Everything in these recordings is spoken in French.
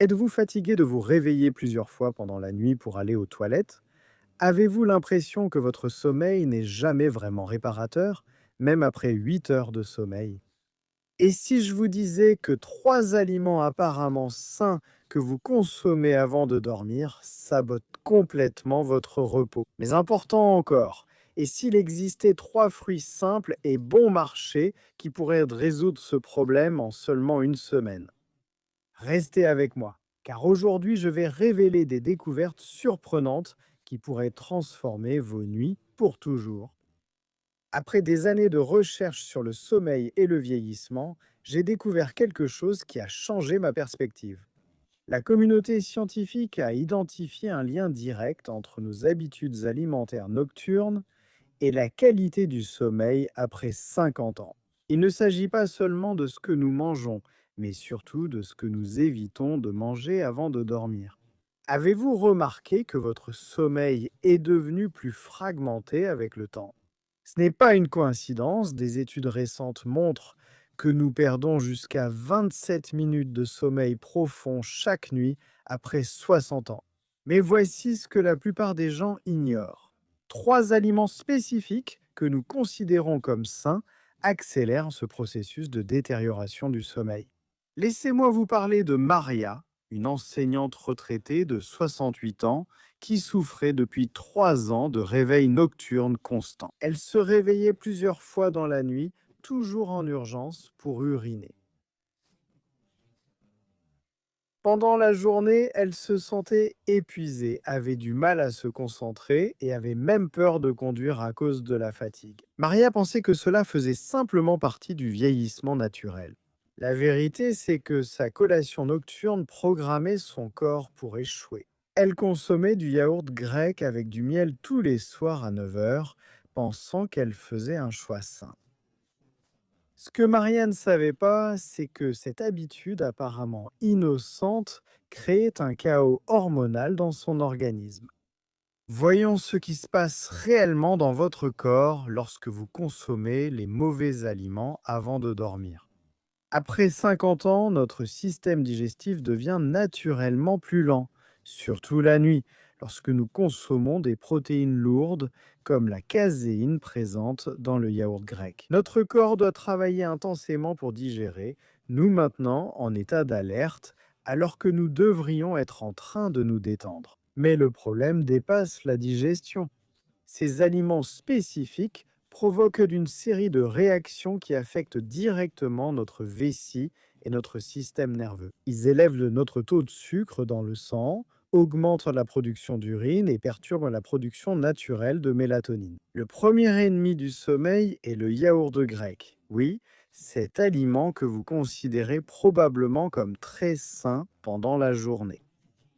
Êtes-vous fatigué de vous réveiller plusieurs fois pendant la nuit pour aller aux toilettes? Avez-vous l'impression que votre sommeil n'est jamais vraiment réparateur, même après 8 heures de sommeil? Et si je vous disais que 3 aliments apparemment sains que vous consommez avant de dormir sabotent complètement votre repos? Mais important encore, et s'il existait 3 fruits simples et bon marché qui pourraient résoudre ce problème en seulement une semaine? Restez avec moi, car aujourd'hui je vais révéler des découvertes surprenantes qui pourraient transformer vos nuits pour toujours. Après des années de recherche sur le sommeil et le vieillissement, j'ai découvert quelque chose qui a changé ma perspective. La communauté scientifique a identifié un lien direct entre nos habitudes alimentaires nocturnes et la qualité du sommeil après 50 ans. Il ne s'agit pas seulement de ce que nous mangeons, mais surtout de ce que nous évitons de manger avant de dormir. Avez-vous remarqué que votre sommeil est devenu plus fragmenté avec le temps? Ce n'est pas une coïncidence, des études récentes montrent que nous perdons jusqu'à 27 minutes de sommeil profond chaque nuit après 60 ans. Mais voici ce que la plupart des gens ignorent. 3 aliments spécifiques que nous considérons comme sains accélèrent ce processus de détérioration du sommeil. Laissez-moi vous parler de Maria, une enseignante retraitée de 68 ans qui souffrait depuis 3 ans de réveils nocturnes constants. Elle se réveillait plusieurs fois dans la nuit, toujours en urgence pour uriner. Pendant la journée, elle se sentait épuisée, avait du mal à se concentrer et avait même peur de conduire à cause de la fatigue. Maria pensait que cela faisait simplement partie du vieillissement naturel. La vérité, c'est que sa collation nocturne programmait son corps pour échouer. Elle consommait du yaourt grec avec du miel tous les soirs à 9 heures, pensant qu'elle faisait un choix sain. Ce que Maria ne savait pas, c'est que cette habitude apparemment innocente créait un chaos hormonal dans son organisme. Voyons ce qui se passe réellement dans votre corps lorsque vous consommez les mauvais aliments avant de dormir. Après 50 ans, notre système digestif devient naturellement plus lent, surtout la nuit, lorsque nous consommons des protéines lourdes comme la caséine présente dans le yaourt grec. Notre corps doit travailler intensément pour digérer, nous maintenant en état d'alerte, alors que nous devrions être en train de nous détendre. Mais le problème dépasse la digestion. Ces aliments spécifiques provoquent une série de réactions qui affectent directement notre vessie et notre système nerveux. Ils élèvent notre taux de sucre dans le sang, augmentent la production d'urine et perturbent la production naturelle de mélatonine. Le premier ennemi du sommeil est le yaourt grec. Oui, cet aliment que vous considérez probablement comme très sain pendant la journée.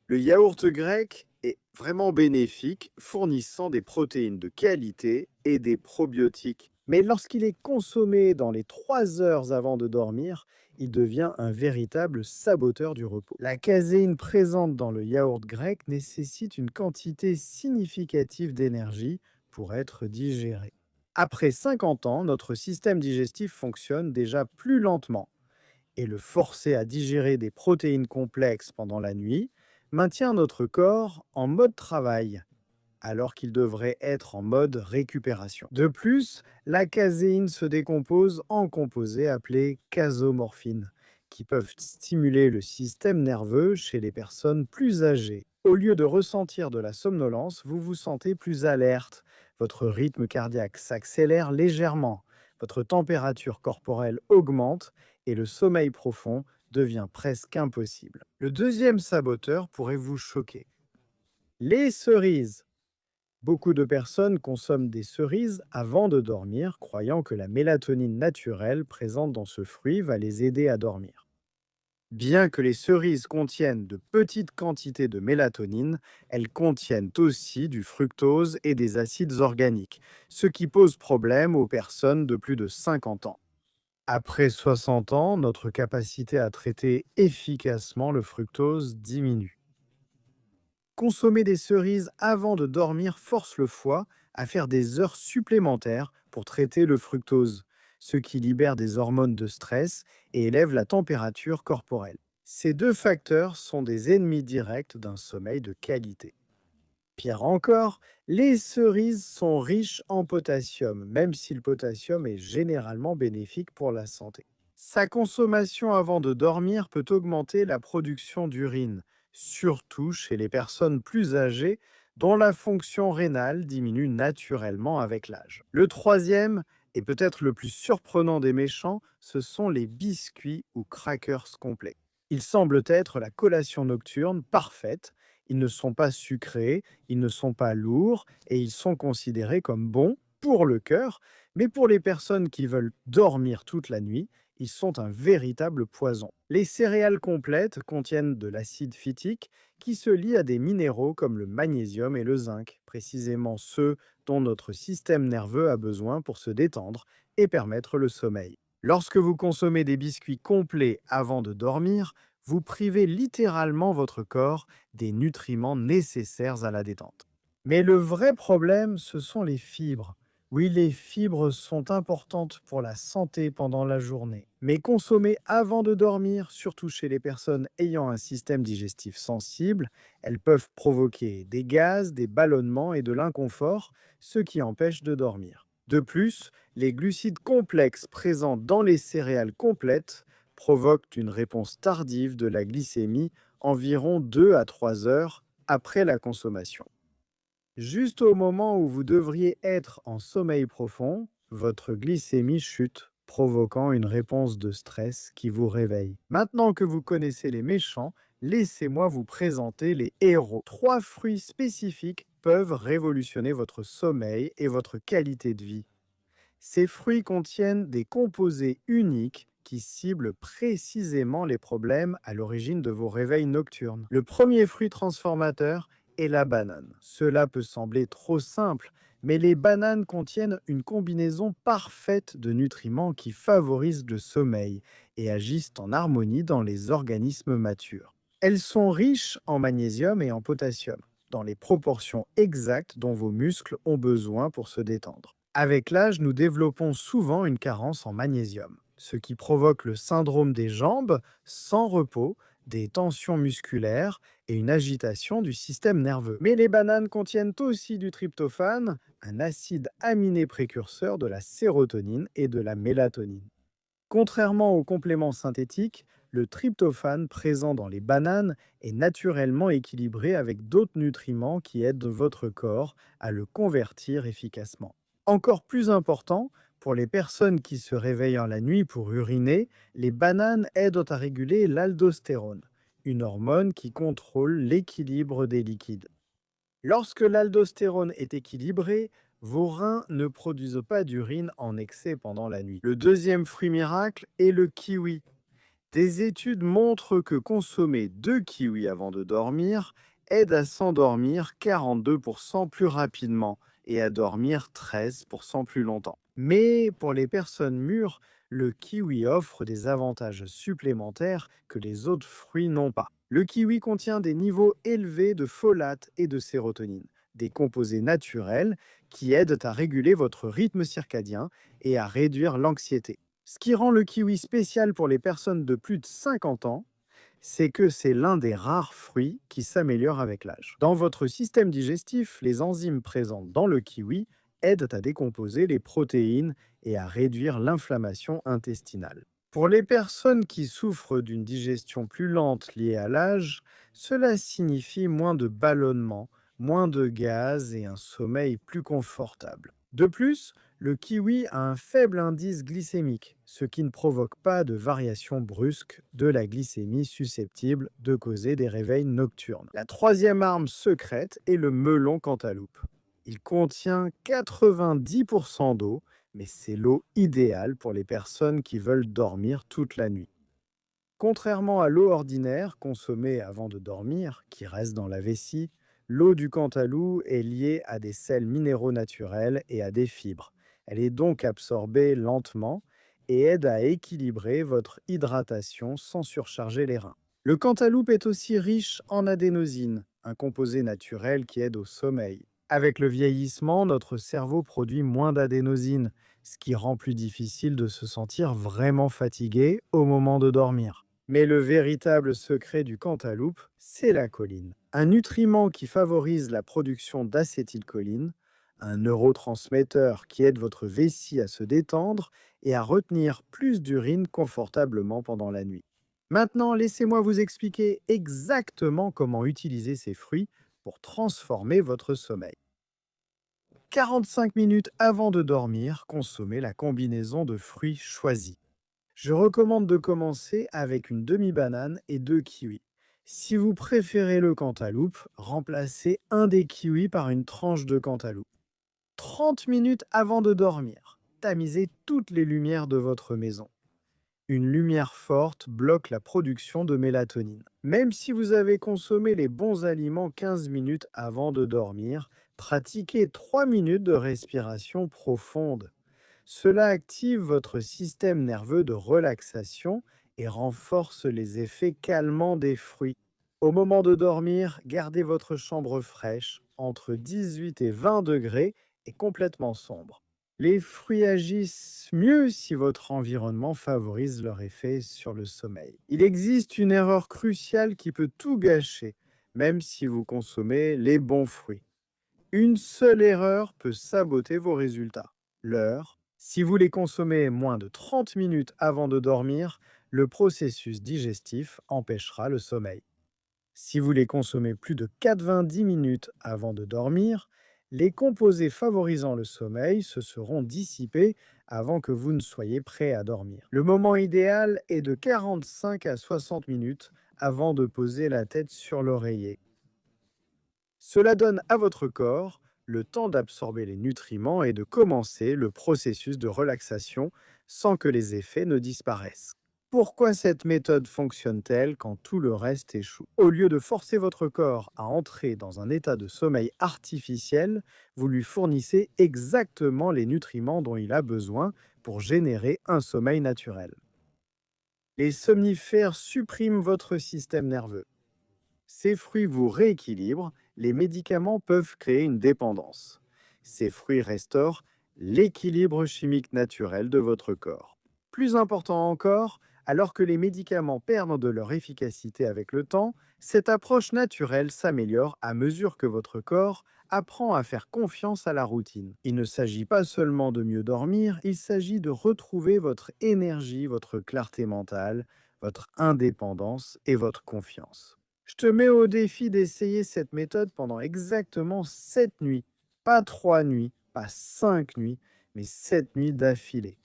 Le yaourt grec est vraiment bénéfique, fournissant des protéines de qualité et des probiotiques. Mais lorsqu'il est consommé dans les 3 heures avant de dormir, il devient un véritable saboteur du repos. La caséine présente dans le yaourt grec nécessite une quantité significative d'énergie pour être digérée. Après 50 ans, notre système digestif fonctionne déjà plus lentement et le forcer à digérer des protéines complexes pendant la nuit maintient notre corps en mode travail, alors qu'il devrait être en mode récupération. De plus, la caséine se décompose en composés appelés casomorphines, qui peuvent stimuler le système nerveux chez les personnes plus âgées. Au lieu de ressentir de la somnolence, vous vous sentez plus alerte, votre rythme cardiaque s'accélère légèrement, votre température corporelle augmente et le sommeil profond devient presque impossible. Le deuxième saboteur pourrait vous choquer. Les cerises. Beaucoup de personnes consomment des cerises avant de dormir, croyant que la mélatonine naturelle présente dans ce fruit va les aider à dormir. Bien que les cerises contiennent de petites quantités de mélatonine, elles contiennent aussi du fructose et des acides organiques, ce qui pose problème aux personnes de plus de 50 ans. Après 60 ans, notre capacité à traiter efficacement le fructose diminue. Consommer des cerises avant de dormir force le foie à faire des heures supplémentaires pour traiter le fructose, ce qui libère des hormones de stress et élève la température corporelle. Ces deux facteurs sont des ennemis directs d'un sommeil de qualité. Pire encore, les cerises sont riches en potassium, même si le potassium est généralement bénéfique pour la santé. Sa consommation avant de dormir peut augmenter la production d'urine, surtout chez les personnes plus âgées dont la fonction rénale diminue naturellement avec l'âge. Le troisième, et peut-être le plus surprenant des méchants, ce sont les biscuits ou crackers complets. Ils semblent être la collation nocturne parfaite. Ils ne sont pas sucrés, ils ne sont pas lourds et ils sont considérés comme bons pour le cœur, mais pour les personnes qui veulent dormir toute la nuit, ils sont un véritable poison. Les céréales complètes contiennent de l'acide phytique qui se lie à des minéraux comme le magnésium et le zinc, précisément ceux dont notre système nerveux a besoin pour se détendre et permettre le sommeil. Lorsque vous consommez des biscuits complets avant de dormir, vous privez littéralement votre corps des nutriments nécessaires à la détente. Mais le vrai problème, ce sont les fibres. Oui, les fibres sont importantes pour la santé pendant la journée. Mais consommées avant de dormir, surtout chez les personnes ayant un système digestif sensible, elles peuvent provoquer des gaz, des ballonnements et de l'inconfort, ce qui empêche de dormir. De plus, les glucides complexes présents dans les céréales complètes provoquent une réponse tardive de la glycémie environ 2 à 3 heures après la consommation. Juste au moment où vous devriez être en sommeil profond, votre glycémie chute, provoquant une réponse de stress qui vous réveille. Maintenant que vous connaissez les méchants, laissez-moi vous présenter les héros. 3 fruits spécifiques peuvent révolutionner votre sommeil et votre qualité de vie. Ces fruits contiennent des composés uniques qui ciblent précisément les problèmes à l'origine de vos réveils nocturnes. Le premier fruit transformateur est la banane. Cela peut sembler trop simple, mais les bananes contiennent une combinaison parfaite de nutriments qui favorisent le sommeil et agissent en harmonie dans les organismes matures. Elles sont riches en magnésium et en potassium, dans les proportions exactes dont vos muscles ont besoin pour se détendre. Avec l'âge, nous développons souvent une carence en magnésium, ce qui provoque le syndrome des jambes sans repos, des tensions musculaires et une agitation du système nerveux. Mais les bananes contiennent aussi du tryptophane, un acide aminé précurseur de la sérotonine et de la mélatonine. Contrairement aux compléments synthétiques, le tryptophane présent dans les bananes est naturellement équilibré avec d'autres nutriments qui aident votre corps à le convertir efficacement. Encore plus important, pour les personnes qui se réveillent en la nuit pour uriner, les bananes aident à réguler l'aldostérone, une hormone qui contrôle l'équilibre des liquides. Lorsque l'aldostérone est équilibré, vos reins ne produisent pas d'urine en excès pendant la nuit. Le deuxième fruit miracle est le kiwi. Des études montrent que consommer 2 kiwis avant de dormir aide à s'endormir 42% plus rapidement et à dormir 13% plus longtemps. Mais pour les personnes mûres, le kiwi offre des avantages supplémentaires que les autres fruits n'ont pas. Le kiwi contient des niveaux élevés de folate et de sérotonine, des composés naturels qui aident à réguler votre rythme circadien et à réduire l'anxiété. Ce qui rend le kiwi spécial pour les personnes de plus de 50 ans, c'est que c'est l'un des rares fruits qui s'améliore avec l'âge. Dans votre système digestif, les enzymes présentes dans le kiwi aident à décomposer les protéines et à réduire l'inflammation intestinale. Pour les personnes qui souffrent d'une digestion plus lente liée à l'âge, cela signifie moins de ballonnements, moins de gaz et un sommeil plus confortable. De plus, le kiwi a un faible indice glycémique, ce qui ne provoque pas de variation brusque de la glycémie susceptible de causer des réveils nocturnes. La troisième arme secrète est le melon cantaloupe. Il contient 90% d'eau, mais c'est l'eau idéale pour les personnes qui veulent dormir toute la nuit. Contrairement à l'eau ordinaire consommée avant de dormir, qui reste dans la vessie, l'eau du Cantalou est liée à des sels minéraux naturels et à des fibres. Elle est donc absorbée lentement et aide à équilibrer votre hydratation sans surcharger les reins. Le cantaloupe est aussi riche en adénosine, un composé naturel qui aide au sommeil. Avec le vieillissement, notre cerveau produit moins d'adénosine, ce qui rend plus difficile de se sentir vraiment fatigué au moment de dormir. Mais le véritable secret du cantaloupe, c'est la choline. Un nutriment qui favorise la production d'acétylcholine, un neurotransmetteur qui aide votre vessie à se détendre et à retenir plus d'urine confortablement pendant la nuit. Maintenant, laissez-moi vous expliquer exactement comment utiliser ces fruits pour transformer votre sommeil. 45 minutes avant de dormir, consommez la combinaison de fruits choisis. Je recommande de commencer avec une demi-banane et 2 kiwis. Si vous préférez le cantaloupe, remplacez un des kiwis par une tranche de cantaloupe. 30 minutes avant de dormir, tamisez toutes les lumières de votre maison. Une lumière forte bloque la production de mélatonine. Même si vous avez consommé les bons aliments 15 minutes avant de dormir, pratiquez 3 minutes de respiration profonde. Cela active votre système nerveux de relaxation et renforce les effets calmants des fruits. Au moment de dormir, gardez votre chambre fraîche, entre 18 et 20 degrés et complètement sombre. Les fruits agissent mieux si votre environnement favorise leur effet sur le sommeil. Il existe une erreur cruciale qui peut tout gâcher, même si vous consommez les bons fruits. Une seule erreur peut saboter vos résultats. L'heure. Si vous les consommez moins de 30 minutes avant de dormir, le processus digestif empêchera le sommeil. Si vous les consommez plus de 90 minutes avant de dormir, les composés favorisant le sommeil se seront dissipés avant que vous ne soyez prêt à dormir. Le moment idéal est de 45 à 60 minutes avant de poser la tête sur l'oreiller. Cela donne à votre corps le temps d'absorber les nutriments et de commencer le processus de relaxation sans que les effets ne disparaissent. Pourquoi cette méthode fonctionne-t-elle quand tout le reste échoue? Au lieu de forcer votre corps à entrer dans un état de sommeil artificiel, vous lui fournissez exactement les nutriments dont il a besoin pour générer un sommeil naturel. Les somnifères suppriment votre système nerveux. Ces fruits vous rééquilibrent, les médicaments peuvent créer une dépendance. Ces fruits restaurent l'équilibre chimique naturel de votre corps. Plus important encore, alors que les médicaments perdent de leur efficacité avec le temps, cette approche naturelle s'améliore à mesure que votre corps apprend à faire confiance à la routine. Il ne s'agit pas seulement de mieux dormir, il s'agit de retrouver votre énergie, votre clarté mentale, votre indépendance et votre confiance. Je te mets au défi d'essayer cette méthode pendant exactement 7 nuits. Pas 3 nuits, pas 5 nuits, mais 7 nuits d'affilée.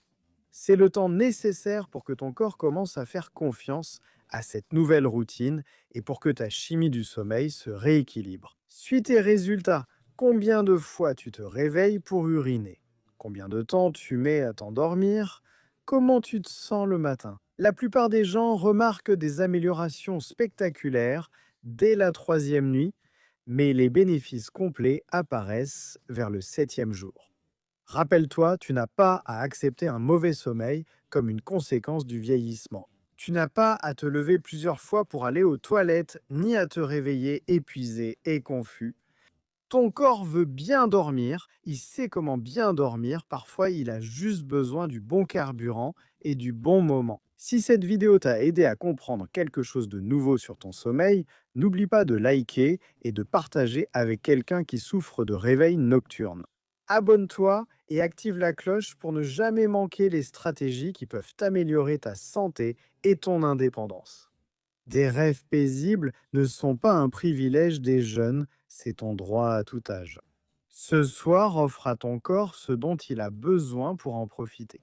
C'est le temps nécessaire pour que ton corps commence à faire confiance à cette nouvelle routine et pour que ta chimie du sommeil se rééquilibre. Suis tes résultats. Combien de fois tu te réveilles pour uriner? Combien de temps tu mets à t'endormir? Comment tu te sens le matin? La plupart des gens remarquent des améliorations spectaculaires dès la 3e nuit, mais les bénéfices complets apparaissent vers le 7e jour. Rappelle-toi, tu n'as pas à accepter un mauvais sommeil comme une conséquence du vieillissement. Tu n'as pas à te lever plusieurs fois pour aller aux toilettes, ni à te réveiller épuisé et confus. Ton corps veut bien dormir, il sait comment bien dormir, parfois il a juste besoin du bon carburant et du bon moment. Si cette vidéo t'a aidé à comprendre quelque chose de nouveau sur ton sommeil, n'oublie pas de liker et de partager avec quelqu'un qui souffre de réveil nocturne. Abonne-toi et active la cloche pour ne jamais manquer les stratégies qui peuvent améliorer ta santé et ton indépendance. Des rêves paisibles ne sont pas un privilège des jeunes, c'est ton droit à tout âge. Ce soir, offre à ton corps ce dont il a besoin pour en profiter.